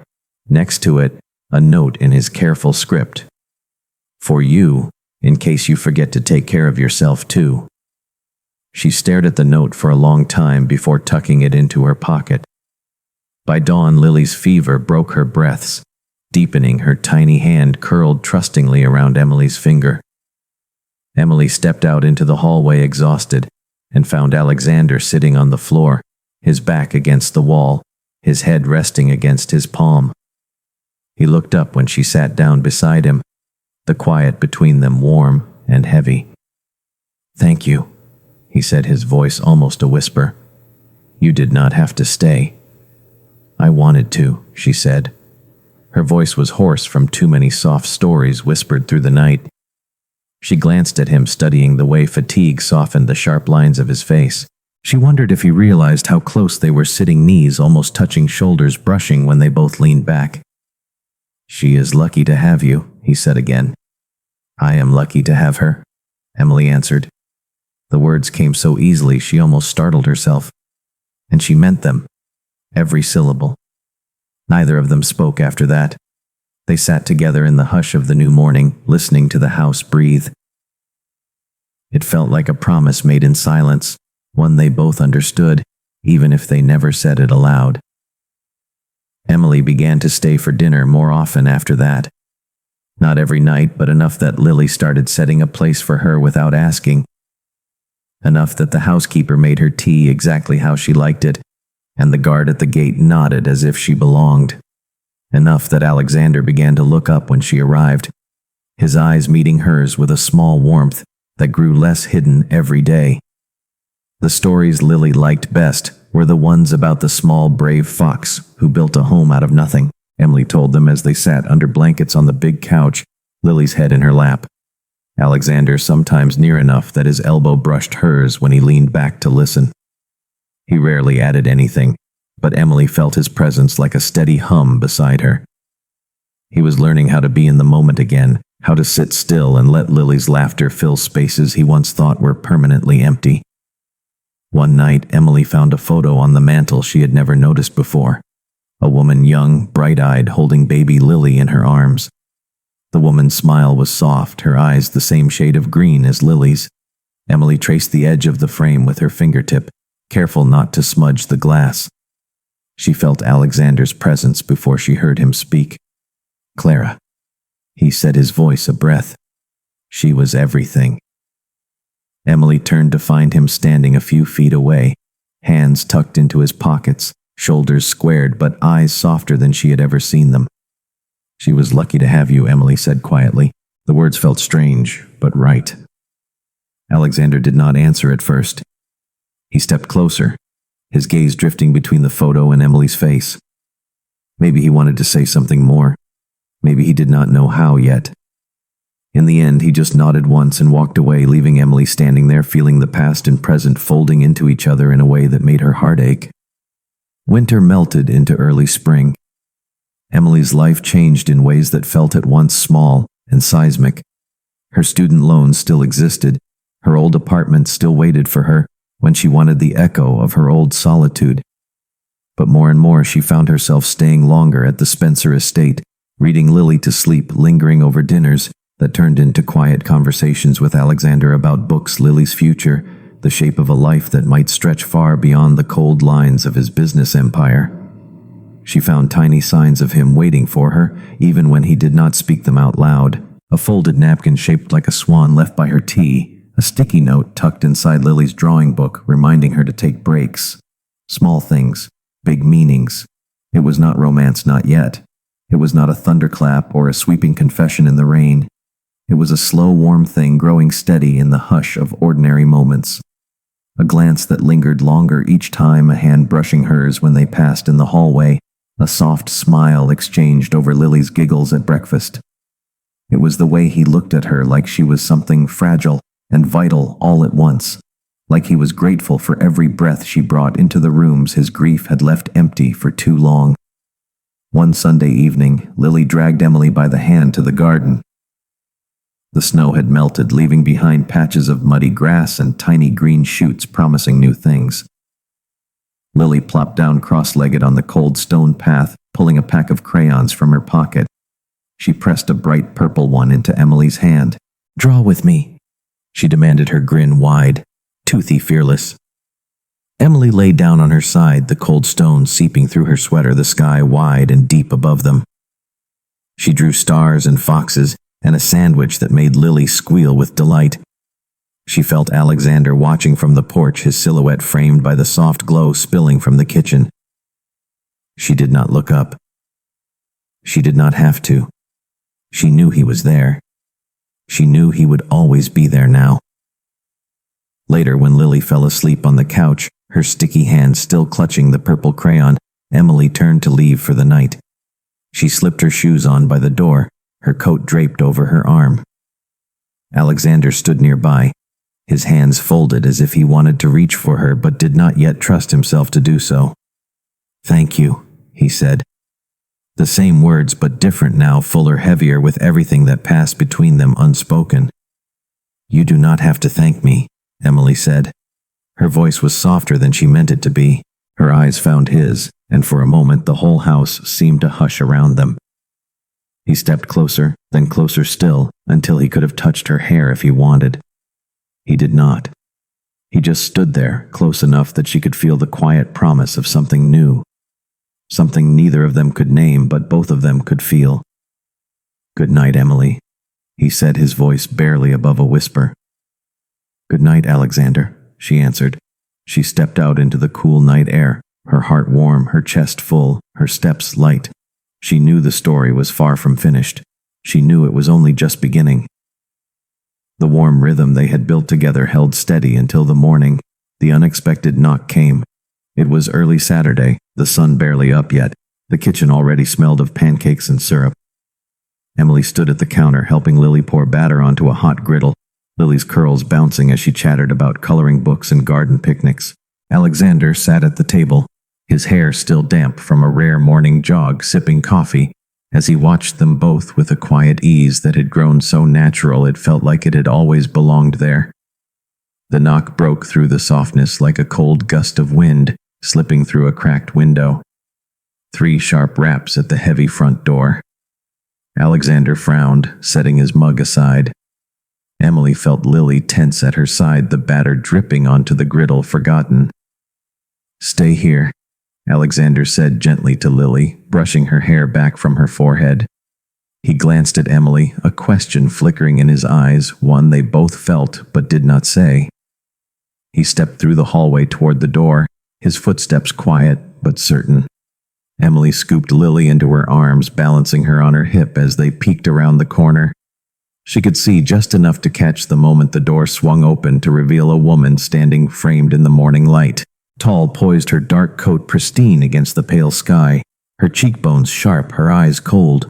Next to it, a note in his careful script. "For you, in case you forget to take care of yourself too." She stared at the note for a long time before tucking it into her pocket. By dawn, Lily's fever broke her breaths, deepening. Her tiny hand curled trustingly around Emily's finger. Emily stepped out into the hallway exhausted and found Alexander sitting on the floor, his back against the wall, his head resting against his palm. He looked up when she sat down beside him, the quiet between them warm and heavy. "Thank you," he said, his voice almost a whisper. "You did not have to stay." "I wanted to," she said. Her voice was hoarse from too many soft stories whispered through the night. She glanced at him, studying the way fatigue softened the sharp lines of his face. She wondered if he realized how close they were, sitting, knees almost touching shoulders, brushing when they both leaned back. "She is lucky to have you," he said again. "I am lucky to have her," Emily answered. The words came so easily she almost startled herself. And she meant them, every syllable. Neither of them spoke after that. They sat together in the hush of the new morning, listening to the house breathe. It felt like a promise made in silence, one they both understood, even if they never said it aloud. Emily began to stay for dinner more often after that. Not every night, but enough that Lily started setting a place for her without asking. Enough that the housekeeper made her tea exactly how she liked it, and the guard at the gate nodded as if she belonged. Enough that Alexander began to look up when she arrived, his eyes meeting hers with a small warmth that grew less hidden every day. The stories Lily liked best were the ones about the small, brave fox who built a home out of nothing, Emily told them as they sat under blankets on the big couch, Lily's head in her lap. Alexander sometimes near enough that his elbow brushed hers when he leaned back to listen. He rarely added anything, but Emily felt his presence like a steady hum beside her. He was learning how to be in the moment again, how to sit still and let Lily's laughter fill spaces he once thought were permanently empty. One night, Emily found a photo on the mantel she had never noticed before. A woman young, bright-eyed, holding baby Lily in her arms. The woman's smile was soft, her eyes the same shade of green as Lily's. Emily traced the edge of the frame with her fingertip, careful not to smudge the glass. She felt Alexander's presence before she heard him speak. "Clara," he said, his voice a breath. She was everything. Emily turned to find him standing a few feet away, hands tucked into his pockets, shoulders squared but eyes softer than she had ever seen them. "She was lucky to have you," Emily said quietly. The words felt strange, but right. Alexander did not answer at first. He stepped closer, his gaze drifting between the photo and Emily's face. Maybe he wanted to say something more. Maybe he did not know how yet. In the end, he just nodded once and walked away, leaving Emily standing there, feeling the past and present folding into each other in a way that made her heart ache. Winter melted into early spring. Emily's life changed in ways that felt at once small and seismic. Her student loans still existed. Her old apartment still waited for her when she wanted the echo of her old solitude. But more and more she found herself staying longer at the Spencer estate, reading Lily to sleep, lingering over dinners that turned into quiet conversations with Alexander about books, Lily's future, the shape of a life that might stretch far beyond the cold lines of his business empire. She found tiny signs of him waiting for her, even when he did not speak them out loud. A folded napkin shaped like a swan left by her tea, a sticky note tucked inside Lily's drawing book reminding her to take breaks. Small things, big meanings. It was not romance, not yet. It was not a thunderclap or a sweeping confession in the rain. It was a slow, warm thing growing steady in the hush of ordinary moments. A glance that lingered longer each time, a hand brushing hers when they passed in the hallway, a soft smile exchanged over Lily's giggles at breakfast. It was the way he looked at her like she was something fragile and vital all at once, like he was grateful for every breath she brought into the rooms his grief had left empty for too long. One Sunday evening, Lily dragged Emily by the hand to the garden. The snow had melted, leaving behind patches of muddy grass and tiny green shoots promising new things. Lily plopped down cross-legged on the cold stone path, pulling a pack of crayons from her pocket. She pressed a bright purple one into Emily's hand. "Draw with me," she demanded, her grin wide, toothy fearless. Emily lay down on her side, the cold stone seeping through her sweater, the sky wide and deep above them. She drew stars and foxes, and a sandwich that made Lily squeal with delight. She felt Alexander watching from the porch, his silhouette framed by the soft glow spilling from the kitchen. She did not look up. She did not have to. She knew he was there. She knew he would always be there now. Later, when Lily fell asleep on the couch, her sticky hand still clutching the purple crayon, Emily turned to leave for the night. She slipped her shoes on by the door, her coat draped over her arm. Alexander stood nearby, his hands folded as if he wanted to reach for her but did not yet trust himself to do so. "Thank you," he said. The same words, but different now, fuller, heavier, with everything that passed between them unspoken. "You do not have to thank me," Emily said. Her voice was softer than she meant it to be. Her eyes found his, and for a moment the whole house seemed to hush around them. He stepped closer, then closer still, until he could have touched her hair if he wanted. He did not. He just stood there, close enough that she could feel the quiet promise of something new. Something neither of them could name, but both of them could feel. "Good night, Emily," he said, his voice barely above a whisper. "Good night, Alexander," she answered. She stepped out into the cool night air, her heart warm, her chest full, her steps light. She knew the story was far from finished. She knew it was only just beginning. The warm rhythm they had built together held steady until the morning. The unexpected knock came. It was early Saturday, the sun barely up yet. The kitchen already smelled of pancakes and syrup. Emily stood at the counter helping Lily pour batter onto a hot griddle, Lily's curls bouncing as she chattered about coloring books and garden picnics. Alexander sat at the table, his hair still damp from a rare morning jog, sipping coffee, as he watched them both with a quiet ease that had grown so natural it felt like it had always belonged there. The knock broke through the softness like a cold gust of wind, slipping through a cracked window. 3 sharp raps at the heavy front door. Alexander frowned, setting his mug aside. Emily felt Lily tense at her side, the batter dripping onto the griddle, forgotten. "Stay here," Alexander said gently to Lily, brushing her hair back from her forehead. He glanced at Emily, a question flickering in his eyes, one they both felt but did not say. He stepped through the hallway toward the door, his footsteps quiet but certain. Emily scooped Lily into her arms, balancing her on her hip as they peeked around the corner. She could see just enough to catch the moment the door swung open to reveal a woman standing framed in the morning light. Tall, poised, her dark coat pristine against the pale sky, her cheekbones sharp, her eyes cold.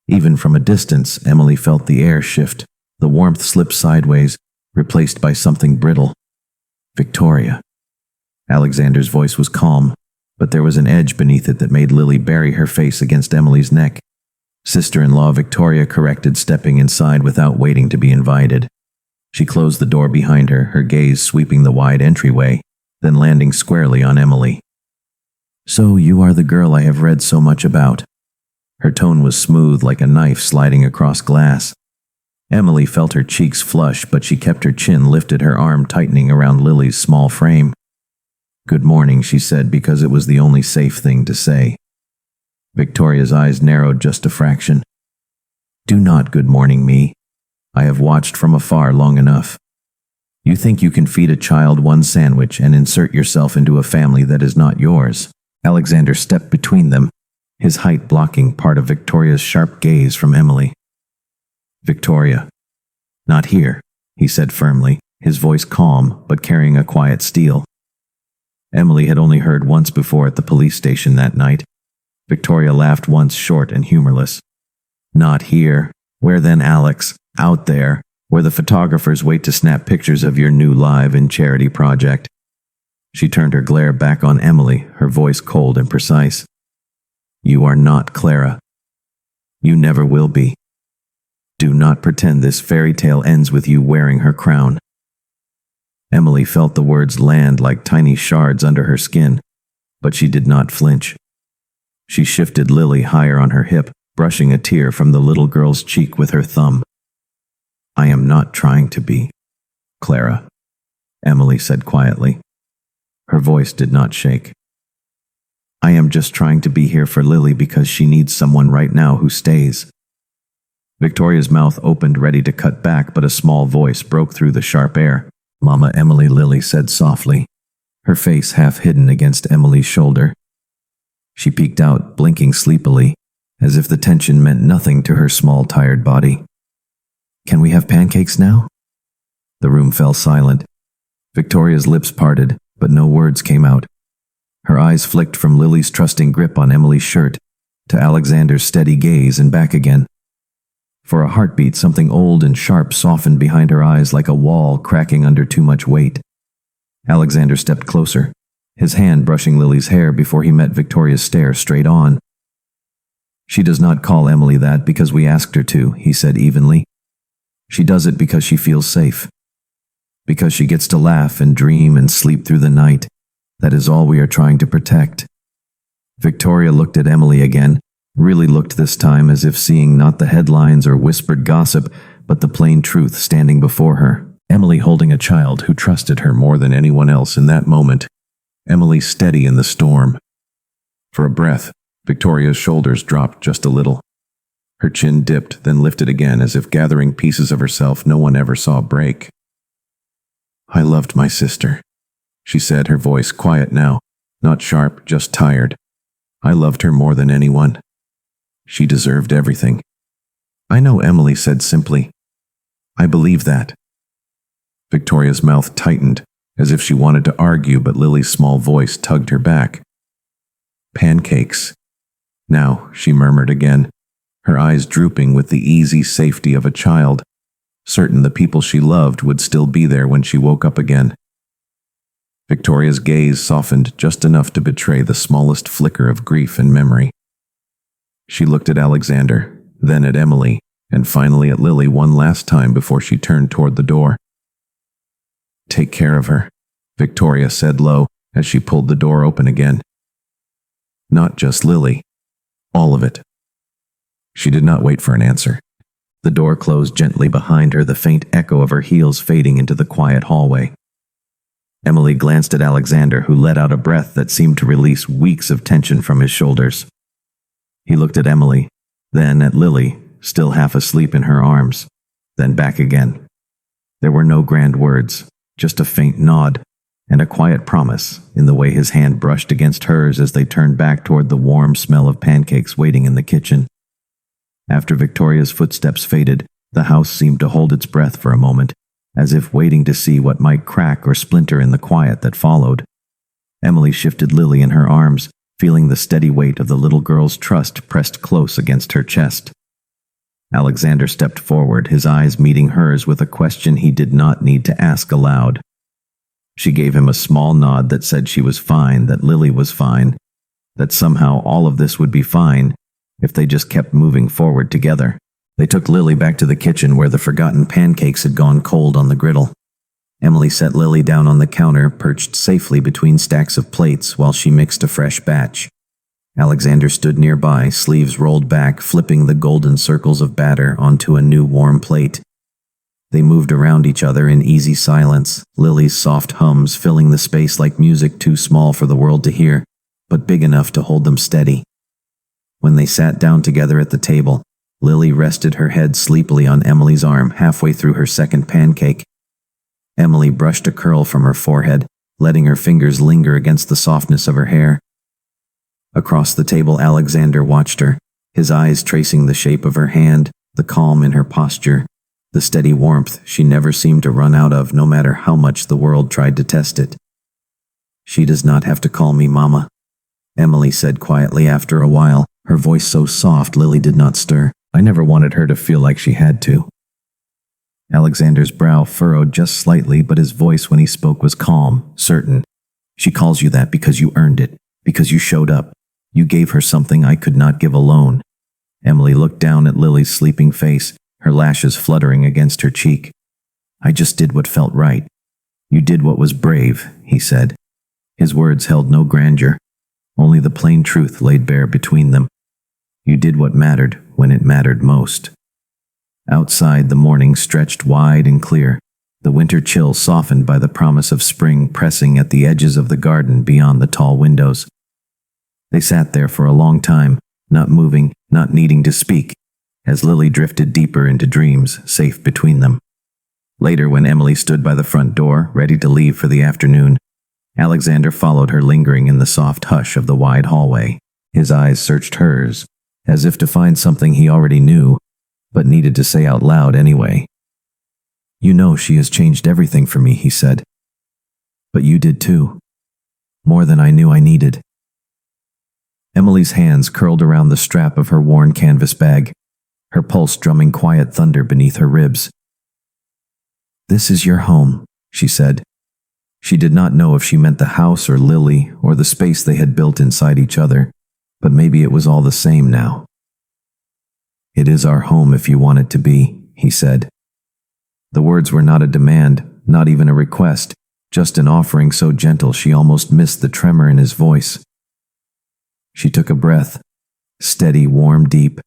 Even from a distance, Emily felt the air shift. The warmth slipped sideways, replaced by something brittle. "Victoria." Alexander's voice was calm, but there was an edge beneath it that made Lily bury her face against Emily's neck. "Sister-in-law Victoria," corrected, stepping inside without waiting to be invited. She closed the door behind her, her gaze sweeping the wide entryway, then landing squarely on Emily. "So you are the girl I have read so much about." Her tone was smooth like a knife sliding across glass. Emily felt her cheeks flush, but she kept her chin lifted, her arm tightening around Lily's small frame. "Good morning," she said, because it was the only safe thing to say. Victoria's eyes narrowed just a fraction. "Do not good morning me. I have watched from afar long enough. You think you can feed a child one sandwich and insert yourself into a family that is not yours." Alexander stepped between them, his height blocking part of Victoria's sharp gaze from Emily. "Victoria." "Not here," he said firmly, his voice calm but carrying a quiet steel. Emily had only heard once before at the police station that night. Victoria laughed once, short and humorless. "Not here. Where then, Alex? Out there, where the photographers wait to snap pictures of your new live and charity project." She turned her glare back on Emily, her voice cold and precise. "You are not Clara. You never will be. Do not pretend this fairy tale ends with you wearing her crown." Emily felt the words land like tiny shards under her skin, but she did not flinch. She shifted Lily higher on her hip, brushing a tear from the little girl's cheek with her thumb. "I am not trying to be, Clara," Emily said quietly. Her voice did not shake. "I am just trying to be here for Lily because she needs someone right now who stays." Victoria's mouth opened, ready to cut back, but a small voice broke through the sharp air. "Mama Emily," Lily said softly, her face half hidden against Emily's shoulder. She peeked out, blinking sleepily, as if the tension meant nothing to her small, tired body. "Can we have pancakes now?" The room fell silent. Victoria's lips parted, but no words came out. Her eyes flicked from Lily's trusting grip on Emily's shirt to Alexander's steady gaze and back again. For a heartbeat, something old and sharp softened behind her eyes like a wall cracking under too much weight. Alexander stepped closer, his hand brushing Lily's hair before he met Victoria's stare straight on. "She does not call Emily that because we asked her to," he said evenly. "She does it because she feels safe. Because she gets to laugh and dream and sleep through the night. That is all we are trying to protect." Victoria looked at Emily again, really looked this time, as if seeing not the headlines or whispered gossip, but the plain truth standing before her. Emily holding a child who trusted her more than anyone else in that moment. Emily steady in the storm. For a breath, Victoria's shoulders dropped just a little. Her chin dipped, then lifted again, as if gathering pieces of herself no one ever saw break. "I loved my sister," she said, her voice quiet now, Not sharp, just tired. I loved her more than anyone. She deserved everything. I know, Emily said simply. I believe that. Victoria's mouth tightened, as if she wanted to argue, but Lily's small voice tugged her back. Pancakes. Now, she murmured again, her eyes drooping with the easy safety of a child, certain the people she loved would still be there when she woke up again. Victoria's gaze softened just enough to betray the smallest flicker of grief and memory. She looked at Alexander, then at Emily, and finally at Lily one last time before she turned toward the door. Take care of her, Victoria said low as she pulled the door open again. Not just Lily. All of it. She did not wait for an answer. The door closed gently behind her, the faint echo of her heels fading into the quiet hallway. Emily glanced at Alexander, who let out a breath that seemed to release weeks of tension from his shoulders. He looked at Emily, then at Lily, still half asleep in her arms, then back again. There were no grand words, just a faint nod, and a quiet promise in the way his hand brushed against hers as they turned back toward the warm smell of pancakes waiting in the kitchen. After Victoria's footsteps faded, the house seemed to hold its breath for a moment, as if waiting to see what might crack or splinter in the quiet that followed. Emily shifted Lily in her arms, feeling the steady weight of the little girl's trust pressed close against her chest. Alexander stepped forward, his eyes meeting hers with a question he did not need to ask aloud. She gave him a small nod that said she was fine, that Lily was fine, that somehow all of this would be fine if they just kept moving forward together. They took Lily back to the kitchen where the forgotten pancakes had gone cold on the griddle. Emily set Lily down on the counter, perched safely between stacks of plates while she mixed a fresh batch. Alexander stood nearby, sleeves rolled back, flipping the golden circles of batter onto a new warm plate. They moved around each other in easy silence, Lily's soft hums filling the space like music too small for the world to hear, but big enough to hold them steady. When they sat down together at the table, Lily rested her head sleepily on Emily's arm halfway through her second pancake. Emily brushed a curl from her forehead, letting her fingers linger against the softness of her hair. Across the table, Alexander watched her, his eyes tracing the shape of her hand, the calm in her posture, the steady warmth she never seemed to run out of no matter how much the world tried to test it. She does not have to call me Mama, Emily said quietly after a while, her voice so soft Lily did not stir. I never wanted her to feel like she had to. Alexander's brow furrowed just slightly, but his voice when he spoke was calm, certain. She calls you that because you earned it, because you showed up. You gave her something I could not give alone. Emily looked down at Lily's sleeping face, her lashes fluttering against her cheek. I just did what felt right. You did what was brave, he said. His words held no grandeur. Only the plain truth laid bare between them. You did what mattered when it mattered most. Outside, the morning stretched wide and clear, the winter chill softened by the promise of spring pressing at the edges of the garden beyond the tall windows. They sat there for a long time, not moving, not needing to speak, as Lily drifted deeper into dreams, safe between them. Later, when Emily stood by the front door, ready to leave for the afternoon, Alexander followed her, lingering in the soft hush of the wide hallway. His eyes searched hers, as if to find something he already knew, but needed to say out loud anyway. You know she has changed everything for me, he said. But you did too. More than I knew I needed. Emily's hands curled around the strap of her worn canvas bag, her pulse drumming quiet thunder beneath her ribs. This is your home, she said. She did not know if she meant the house or Lily or the space they had built inside each other, but maybe it was all the same now. It is our home if you want it to be, he said. The words were not a demand, not even a request, just an offering so gentle she almost missed the tremor in his voice. She took a breath, steady, warm, deep.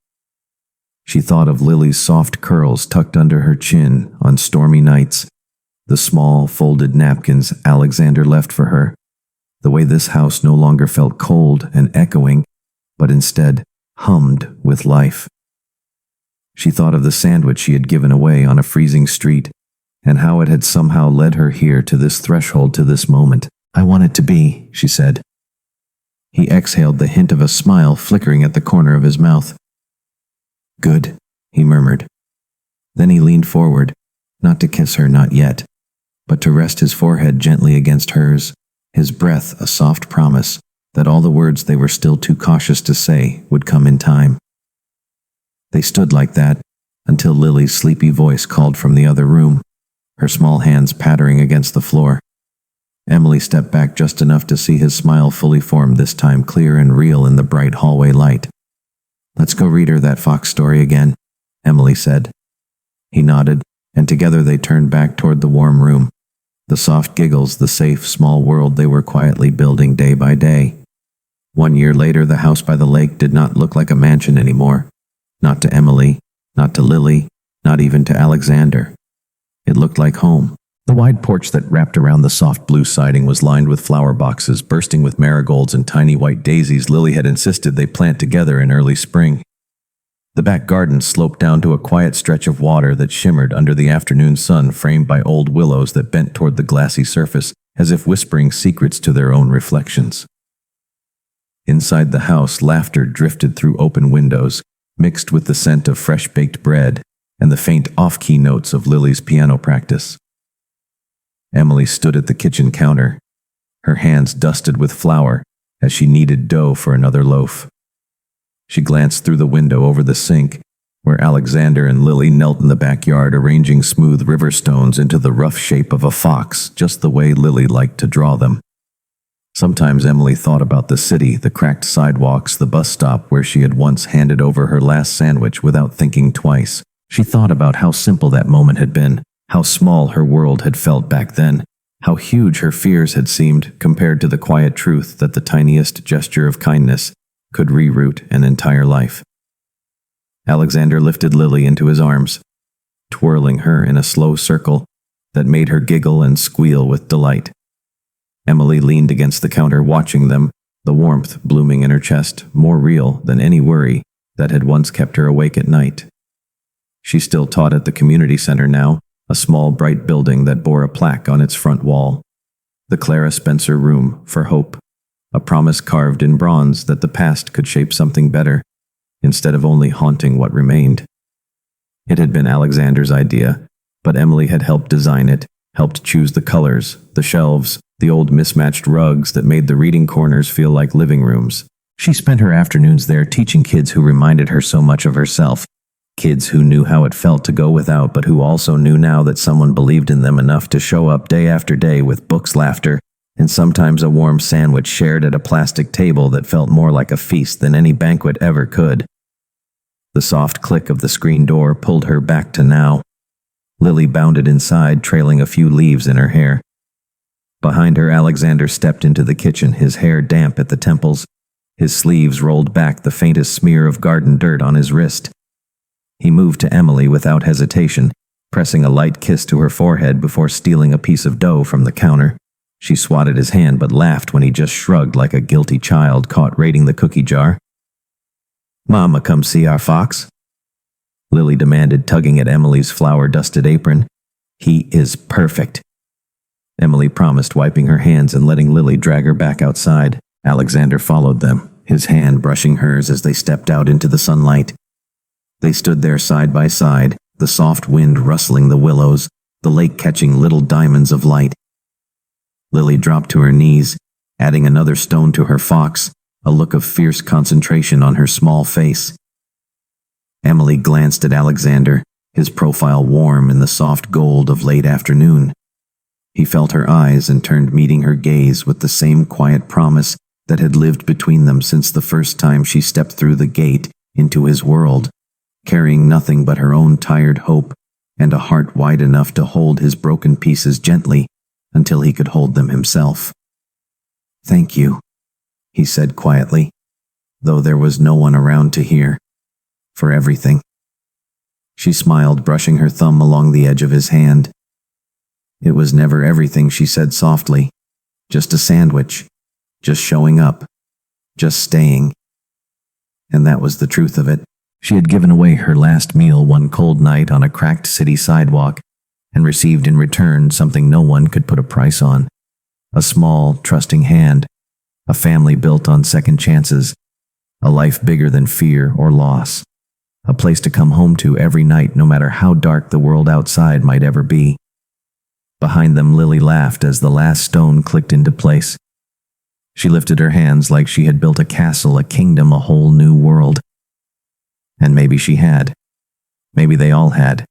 She thought of Lily's soft curls tucked under her chin on stormy nights, the small, folded napkins Alexander left for her, the way this house no longer felt cold and echoing, but instead hummed with life. She thought of the sandwich she had given away on a freezing street, and how it had somehow led her here to this threshold, to this moment. I want it to be, she said. He exhaled, the hint of a smile flickering at the corner of his mouth. "Good," he murmured. Then he leaned forward, not to kiss her, not yet, but to rest his forehead gently against hers, his breath a soft promise that all the words they were still too cautious to say would come in time. They stood like that until Lily's sleepy voice called from the other room, her small hands pattering against the floor. Emily stepped back just enough to see his smile fully formed, this time clear and real in the bright hallway light. "Let's go read her that fox story again," Emily said. He nodded, and together they turned back toward the warm room, the soft giggles, the safe, small world they were quietly building day by day. 1 year later, the house by the lake did not look like a mansion anymore. Not to Emily, not to Lily, not even to Alexander. It looked like home. The wide porch that wrapped around the soft blue siding was lined with flower boxes, bursting with marigolds and tiny white daisies Lily had insisted they plant together in early spring. The back garden sloped down to a quiet stretch of water that shimmered under the afternoon sun, framed by old willows that bent toward the glassy surface, as if whispering secrets to their own reflections. Inside the house, laughter drifted through open windows, mixed with the scent of fresh-baked bread and the faint off-key notes of Lily's piano practice. Emily stood at the kitchen counter, her hands dusted with flour as she kneaded dough for another loaf. She glanced through the window over the sink, where Alexander and Lily knelt in the backyard, arranging smooth river stones into the rough shape of a fox, just the way Lily liked to draw them. Sometimes Emily thought about the city, the cracked sidewalks, the bus stop where she had once handed over her last sandwich without thinking twice. She thought about how simple that moment had been, how small her world had felt back then, how huge her fears had seemed compared to the quiet truth that the tiniest gesture of kindness could reroute an entire life. Alexander lifted Lily into his arms, twirling her in a slow circle that made her giggle and squeal with delight. Emily leaned against the counter, watching them, the warmth blooming in her chest, more real than any worry that had once kept her awake at night. She still taught at the community center now, a small bright building that bore a plaque on its front wall. The Clara Spencer Room for Hope, a promise carved in bronze that the past could shape something better, instead of only haunting what remained. It had been Alexander's idea, but Emily had helped design it, helped choose the colors, the shelves, the old mismatched rugs that made the reading corners feel like living rooms. She spent her afternoons there teaching kids who reminded her so much of herself, kids who knew how it felt to go without, but who also knew now that someone believed in them enough to show up day after day with books, laughter, and sometimes a warm sandwich shared at a plastic table that felt more like a feast than any banquet ever could. The soft click of the screen door pulled her back to now. Lily bounded inside, trailing a few leaves in her hair. Behind her, Alexander stepped into the kitchen, his hair damp at the temples, his sleeves rolled back, the faintest smear of garden dirt on his wrist. He moved to Emily without hesitation, pressing a light kiss to her forehead before stealing a piece of dough from the counter. She swatted his hand but laughed when he just shrugged like a guilty child caught raiding the cookie jar. "Mama, come see our fox?" Lily demanded, tugging at Emily's flour-dusted apron. "He is perfect." Emily promised, wiping her hands and letting Lily drag her back outside. Alexander followed them, his hand brushing hers as they stepped out into the sunlight. They stood there side by side, the soft wind rustling the willows, the lake catching little diamonds of light. Lily dropped to her knees, adding another stone to her fox, a look of fierce concentration on her small face. Emily glanced at Alexander, his profile warm in the soft gold of late afternoon. He felt her eyes and turned, meeting her gaze with the same quiet promise that had lived between them since the first time she stepped through the gate into his world, carrying nothing but her own tired hope and a heart wide enough to hold his broken pieces gently until he could hold them himself. "Thank you," he said quietly, though there was no one around to hear, "for everything." She smiled, brushing her thumb along the edge of his hand. "It was never everything," she said softly. "Just a sandwich. Just showing up. Just staying." And that was the truth of it. She had given away her last meal one cold night on a cracked city sidewalk and received in return something no one could put a price on. A small, trusting hand, A family built on second chances. A life bigger than fear or loss. A place to come home to every night, no matter how dark the world outside might ever be. Behind them, Lily laughed as the last stone clicked into place. She lifted her hands like she had built a castle, a kingdom, a whole new world. And maybe she had. Maybe they all had.